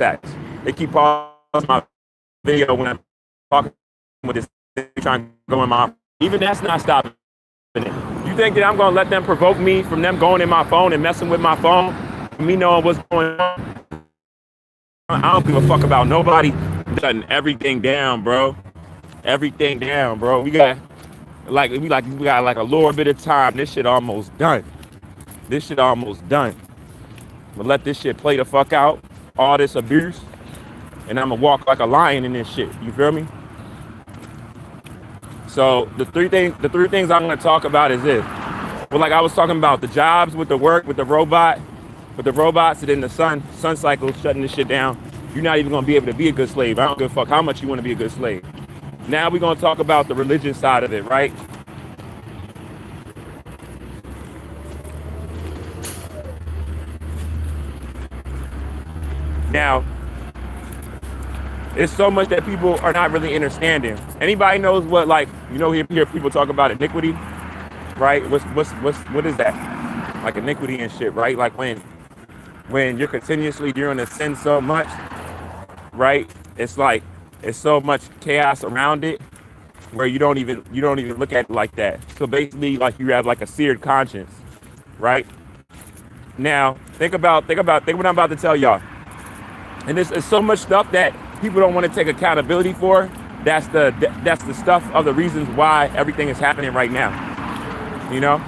facts. They keep pausing my video when I'm talking with this, trying to go in my, even that's not stopping it. You think that I'm going to let them provoke me from them going in my phone and messing with my phone, me knowing what's going on? I don't give a fuck about nobody shutting everything down, bro. Everything down, bro. We got like we got like a little bit of time. This shit almost done. This shit almost done. But let this shit play the fuck out. All this abuse, and I'ma walk like a lion in this shit. You feel me? So the three things I'm gonna talk about is this. Well, like I was talking about the jobs with the work with the robots, and then the sun cycle shutting this shit down. You're not even gonna be able to be a good slave. I don't give a fuck how much you want to be a good slave. Now we're gonna talk about the religion side of it, right? Now, it's so much that people are not really understanding. Anybody knows what, like, you know, hear people talk about iniquity, right? What is that? Like iniquity and shit, right? Like when you're continuously doing a sin so much, right? It's like it's so much chaos around it where you don't even look at it like that. So basically, like you have like a seared conscience, right? Now think about what I'm about to tell y'all. And this is so much stuff that people don't want to take accountability for. That's the stuff of the reasons why everything is happening right now. You know,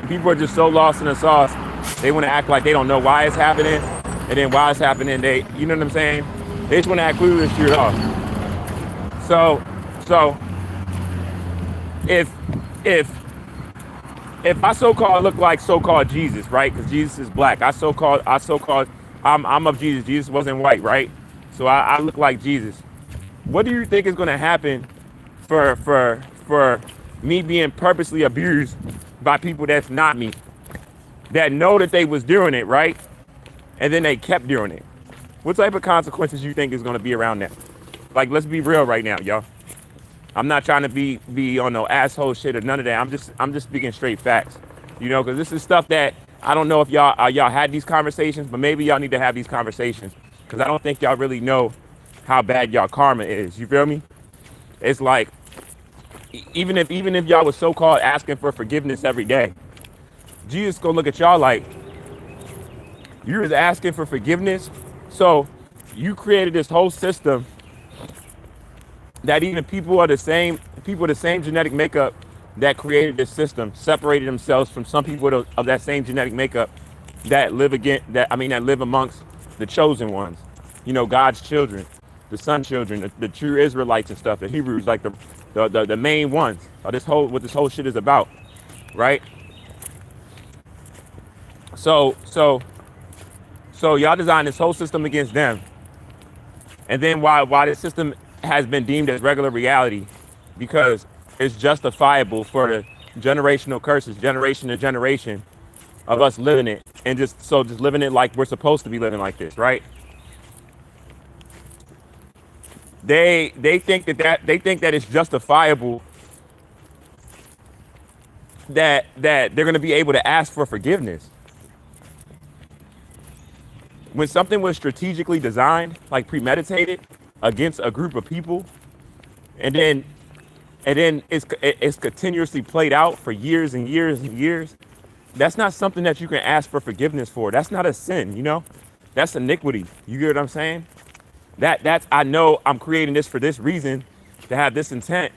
people are just so lost in the sauce. They want to act like they don't know why it's happening, and then why it's happening, you know what I'm saying? They just want to act clueless shit off. So if I so-called look like so-called Jesus, right? Because Jesus is black. I'm of Jesus. Jesus wasn't white, right? So I look like Jesus. What do you think is going to happen for me being purposely abused by people that's not me, that know that they was doing it, right? And then they kept doing it? What type of consequences you think is going to be around that? Like, let's be real right now, y'all. I'm not trying to be on no asshole shit or none of that. I'm just speaking straight facts, you know, because this is stuff that I don't know if y'all had these conversations, but maybe y'all need to have these conversations, because I don't think y'all really know how bad y'all karma is. You feel me? It's like even if y'all was so-called asking for forgiveness every day, Jesus gonna look at y'all like, you was asking for forgiveness, so you created this whole system that even people of the same genetic makeup that created this system separated themselves from some people of that same genetic makeup that live amongst the chosen ones, you know, God's children, the son children, the true Israelites and stuff, the Hebrews, like the main ones of what this whole shit is about, right? So y'all designed this whole system against them, and then why this system has been deemed as regular reality, because it's justifiable for the generational curses, generation to generation, of us living it, and just living it like we're supposed to be living like this, right? They think that it's justifiable that they're going to be able to ask for forgiveness when something was strategically designed, like premeditated, against a group of people, and then it's continuously played out for years and years and years. That's not something that you can ask for forgiveness for. That's not a sin, you know? That's iniquity. You get what I'm saying? That's I know I'm creating this for this reason, to have this intent.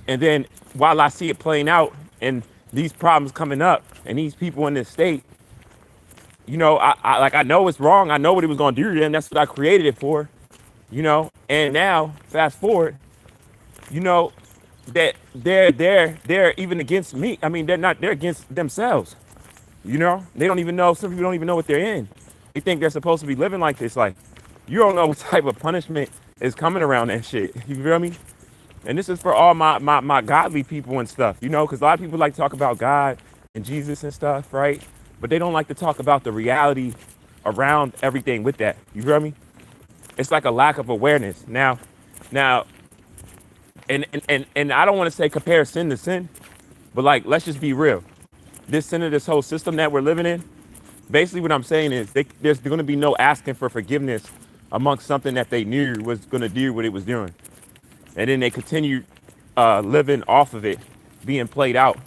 And then while I see it playing out and these problems coming up and these people in this state, you know, I know it's wrong. I know what it was going to do to them. That's what I created it for, you know? And now fast forward, you know, that they're even against me. I mean, they're against themselves. You know, they don't even know, some people don't even know what they're in. They think they're supposed to be living like this. Like, you don't know what type of punishment is coming around that shit. You feel me? And this is for all my godly people and stuff, you know, because a lot of people like to talk about God and Jesus and stuff, right? But they don't like to talk about the reality around everything with that. You feel me? It's like a lack of awareness. Now, and I don't want to say compare sin to sin, but like, let's just be real. This sin of this whole system that we're living in, basically what I'm saying is there's going to be no asking for forgiveness amongst something that they knew was going to do what it was doing. And then they continued living off of it, being played out.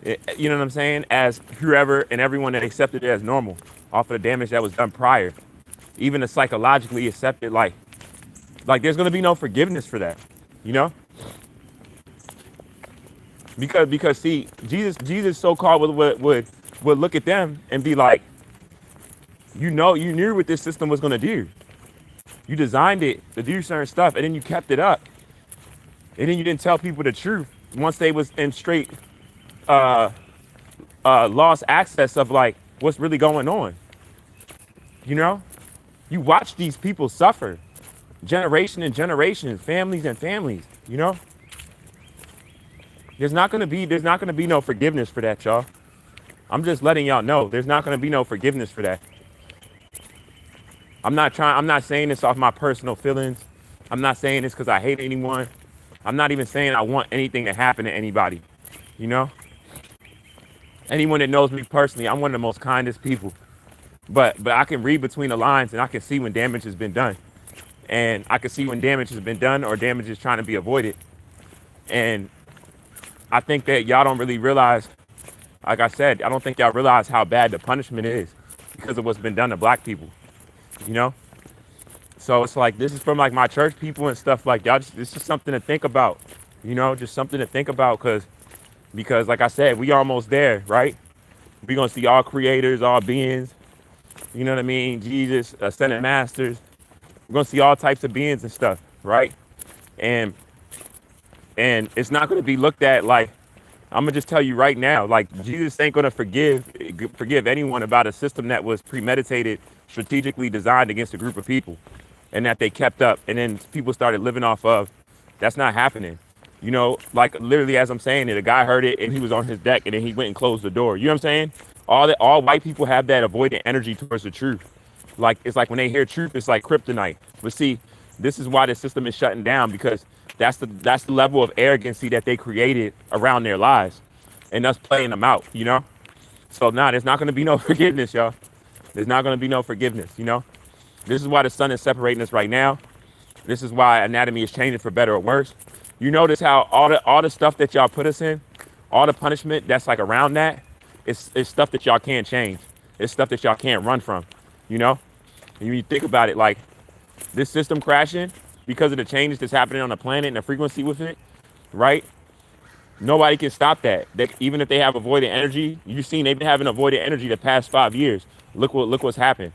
You know what I'm saying? As whoever and everyone that accepted it as normal off of the damage that was done prior. Even to psychologically accept it, like there's going to be no forgiveness for that, you know? Because see, Jesus so-called would look at them and be like, you knew what this system was going to do. You designed it to do certain stuff, and then you kept it up. And then you didn't tell people the truth once they was in straight lost access of like what's really going on. You know, you watch these people suffer, generation and generation, families and families. You know, there's not gonna be no forgiveness for that, y'all. I'm just letting y'all know there's not gonna be no forgiveness for that. I'm not saying this off my personal feelings. I'm not saying this because I hate anyone. I'm not even saying I want anything to happen to anybody. You know, anyone that knows me personally, I'm one of the most kindest people. But I can read between the lines and I can see when damage has been done. And I can see when damage has been done or damage is trying to be avoided. And I think that y'all don't really realize, like I said, I don't think y'all realize how bad the punishment is because of what's been done to black people, you know? So it's like, this is from like my church people and stuff like y'all. This is something to think about, you know, just something to think about because like I said, we almost there, right? We're going to see all creators, all beings, you know what I mean? Jesus, ascended masters. We're going to see all types of beings and stuff, right? And it's not going to be looked at like, I'm going to just tell you right now, like Jesus ain't going to forgive anyone about a system that was premeditated, strategically designed against a group of people and that they kept up and then people started living off of. That's not happening. You know, like literally as I'm saying it, a guy heard it and he was on his deck and then he went and closed the door. You know what I'm saying? All white people have that avoidant energy towards the truth. Like, it's like when they hear truth, it's like kryptonite. But see, this is why the system is shutting down because that's the level of arrogancy that they created around their lives and us playing them out, you know? So there's not going to be no forgiveness, y'all. There's not going to be no forgiveness, you know? This is why the sun is separating us right now. This is why anatomy is changing for better or worse. You notice how all the stuff that y'all put us in, all the punishment that's like around that, it's stuff that y'all can't change. It's stuff that y'all can't run from, you know? And when you think about it, like this system crashing because of the changes that's happening on the planet and the frequency with it, right? Nobody can stop that. Even if they have avoided energy, you've seen they've been having avoided energy the past 5 years. Look what's happened.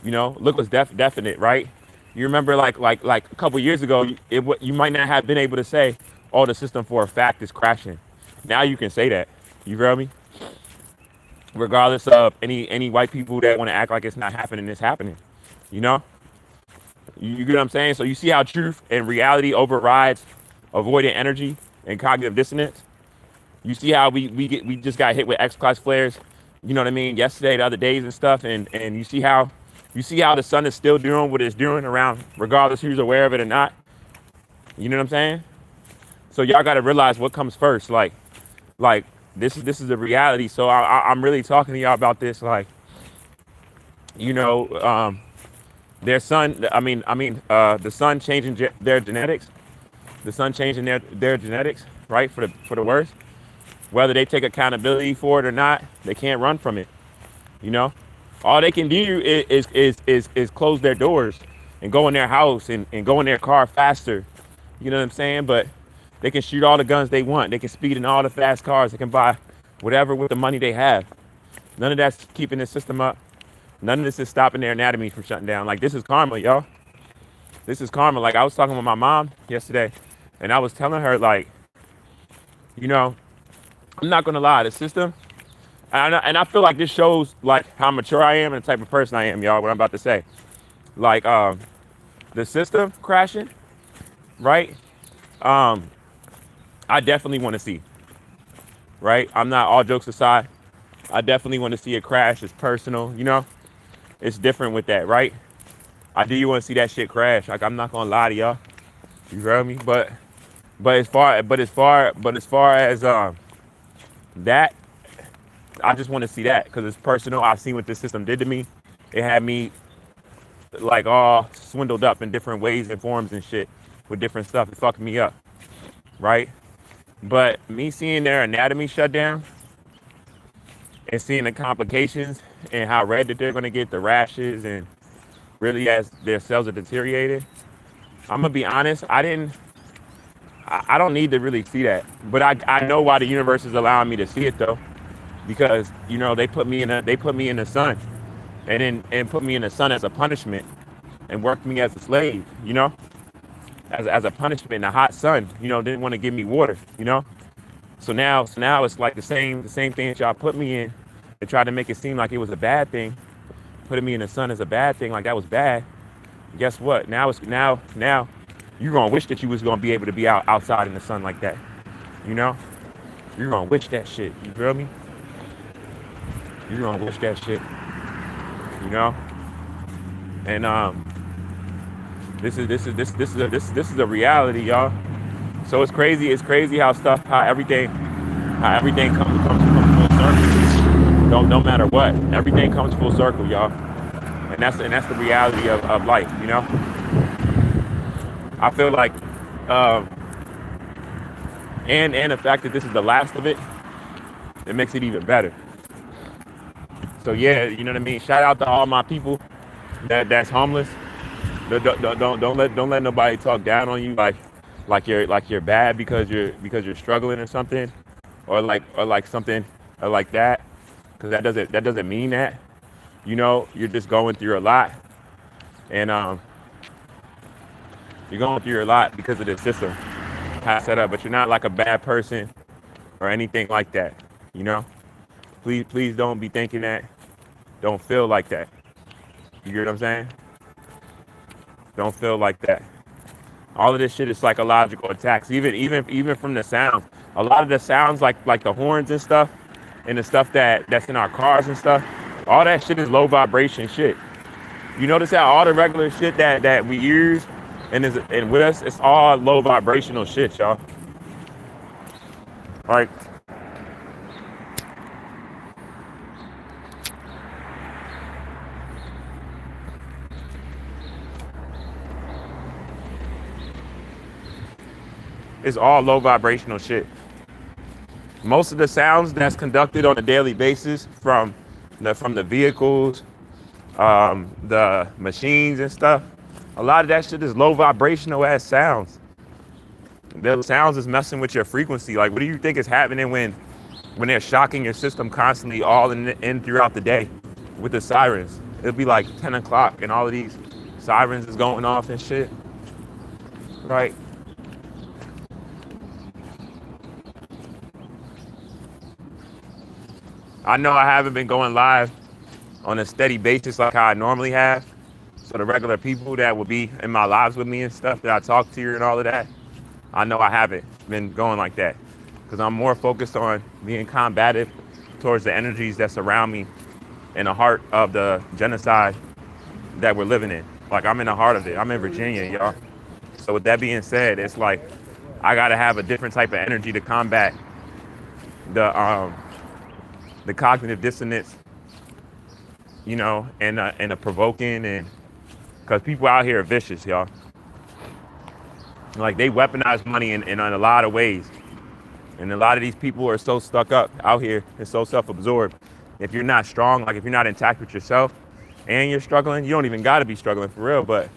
You know, look what's definite, right? You remember like a couple years ago, you might not have been able to say, oh, the system for a fact is crashing. Now you can say that. You feel me? Regardless of any white people that want to act like it's not happening, it's happening. You know? You get what I'm saying? So you see how truth and reality overrides avoidant energy and cognitive dissonance. You see how we just got hit with X-class flares, you know what I mean, yesterday, the other days and stuff, and you see how the sun is still doing what it's doing around, regardless who's aware of it or not. You know what I'm saying? So y'all got to realize what comes first. Like this is a reality. So I'm really talking to y'all about this. Like, you know, their son. The sun changing their genetics. The sun changing their genetics, right, for the worse. Whether they take accountability for it or not, they can't run from it. You know, all they can do is close their doors and go in their house and go in their car faster. You know what I'm saying? But they can shoot all the guns they want. They can speed in all the fast cars. They can buy whatever with the money they have. None of that's keeping the system up. None of this is stopping their anatomy from shutting down. Like, this is karma, y'all. This is karma. Like, I was talking with my mom yesterday, and I was telling her, like, you know, I'm not going to lie, the system, and I feel like this shows, like, how mature I am and the type of person I am, y'all, what I'm about to say. Like, the system crashing, right? I definitely want to see, right? I'm not, all jokes aside, I definitely want to see it crash. It's personal, you know? It's different with that, right? I do want to see that shit crash. Like, I'm not gonna lie to y'all. You feel me? But as far as that, I just want to see that because it's personal. I've seen what this system did to me. It had me like all swindled up in different ways and forms and shit with different stuff. It fucked me up, right? But me seeing their anatomy shut down and seeing the complications and how red that they're gonna get, the rashes, and really as their cells are deteriorated, I'm gonna be honest. I don't need to really see that, but I know why the universe is allowing me to see it though, because they put me in the sun, and put me in the sun as a punishment, and worked me as a slave, as a punishment in the hot sun, didn't want to give me water, So now it's like the same thing that y'all put me in. They tried to make it seem like it was a bad thing, putting me in the sun is a bad thing, like that was bad. Guess what? Now you're gonna wish that you was gonna be able to be outside in the sun like that. You know? You're gonna wish that shit. You feel me? You're gonna wish that shit. You know? And this is a reality, y'all. So it's crazy. It's crazy how everything comes full circle. Don't matter what. Everything comes full circle, y'all. And that's the reality of life, I feel like, and the fact that this is the last of it, it makes it even better. So yeah, you know what I mean. Shout out to all my people that's homeless. Don't let nobody talk down on you like you're bad because you're struggling or something, or like something or like that, because that doesn't mean that. You're just going through a lot, and you're going through a lot because of the system how it's set up. But you're not like a bad person or anything like that. Please don't be thinking that. Don't feel like that. You get what I'm saying? Don't feel like that. All of this shit is psychological attacks. Even from the sounds. A lot of the sounds like the horns and stuff, and the stuff that's in our cars and stuff. All that shit is low vibration shit. You notice how all the regular shit that we use and with us, it's all low vibrational shit, y'all. Like, it's all low vibrational shit. Most of the sounds that's conducted on a daily basis from the vehicles, the machines and stuff, a lot of that shit is low vibrational ass sounds. The sounds is messing with your frequency. Like, what do you think is happening when they're shocking your system constantly all in throughout the day with the sirens? It'll be like 10 o'clock and all of these sirens is going off and shit. Right? I know I haven't been going live on a steady basis like how I normally have. So the regular people that will be in my lives with me and stuff that I talk to and all of that, I know I haven't been going like that, because I'm more focused on being combative towards the energies that surround me in the heart of the genocide that we're living in. Like, I'm in the heart of it. I'm in Virginia, y'all. So with that being said, it's like I gotta have a different type of energy to combat the cognitive dissonance, and the provoking, and because people out here are vicious, y'all. Like, they weaponize money in a lot of ways. And a lot of these people are so stuck up out here and so self-absorbed. If you're not strong, like if you're not intact with yourself and you're struggling, you don't even got to be struggling for real. But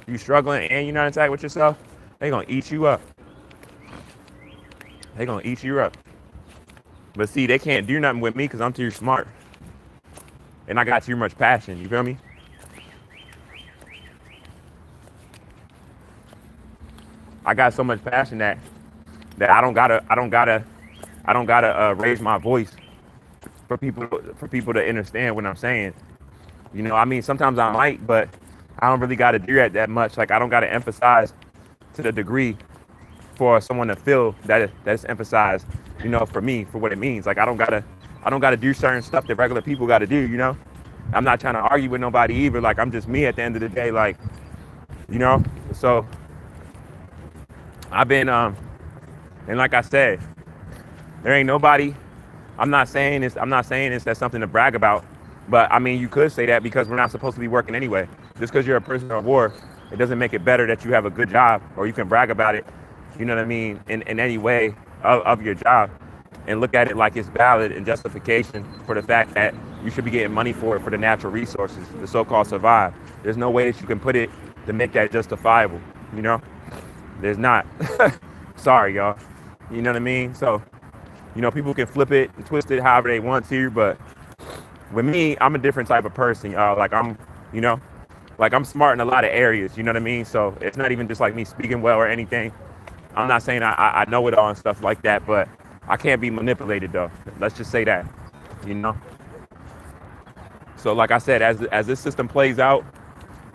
if you're struggling and you're not intact with yourself, they're going to eat you up. They're going to eat you up. But see, they can't do nothing with me because I'm too smart. And I got too much passion. You feel me? I got so much passion that I don't gotta raise my voice for people to understand what I'm saying. I mean, sometimes I might, but I don't really gotta do that much. Like, I don't gotta emphasize to the degree for someone to feel that that's emphasized, for me, for what it means. Like, I don't gotta do certain stuff that regular people gotta do, I'm not trying to argue with nobody either. Like, I'm just me at the end of the day, like, so I've been, and like I said, there ain't nobody, I'm not saying this, that's something to brag about, but I mean, you could say that because we're not supposed to be working anyway. Just because you're a prisoner of war, it doesn't make it better that you have a good job or you can brag about it, you know what I mean, in any way of your job, and look at it like it's valid and justification for the fact that you should be getting money for it, for the natural resources, the so-called survive. There's no way that you can put it to make that justifiable, you know? There's not. Sorry, y'all. You know what I mean? So, you know, people can flip it and twist it however they want to, but with me, I'm a different type of person, y'all. Like you know, like I'm smart in a lot of areas, you know what I mean? So it's not even just like me speaking well or anything. I'm not saying I know it all and stuff like that, but I can't be manipulated though. Let's just say that, you know? So like I said, as this system plays out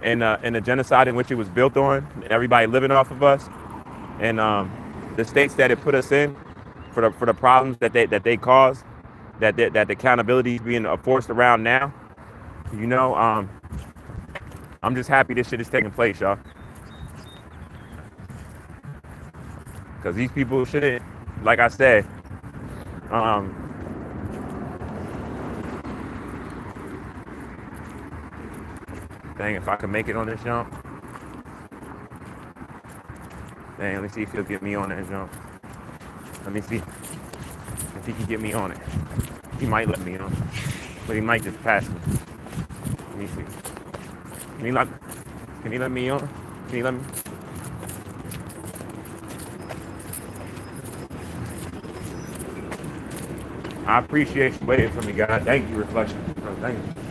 and the genocide in which it was built on, everybody living off of us, and the states that it put us in for the problems that they caused, that the accountability is being forced around now, you know, I'm just happy this shit is taking place, y'all. Because these people shouldn't, like I said, dang, if I can make it on this jump. Dang, let me see if he'll get me on that jump. Let me see if he can get me on it. He might let me on, but he might just pass me. Let me see. Can he let me on? Can he let me? I appreciate you waiting for me, guys. Thank you, Reflection. Thank you.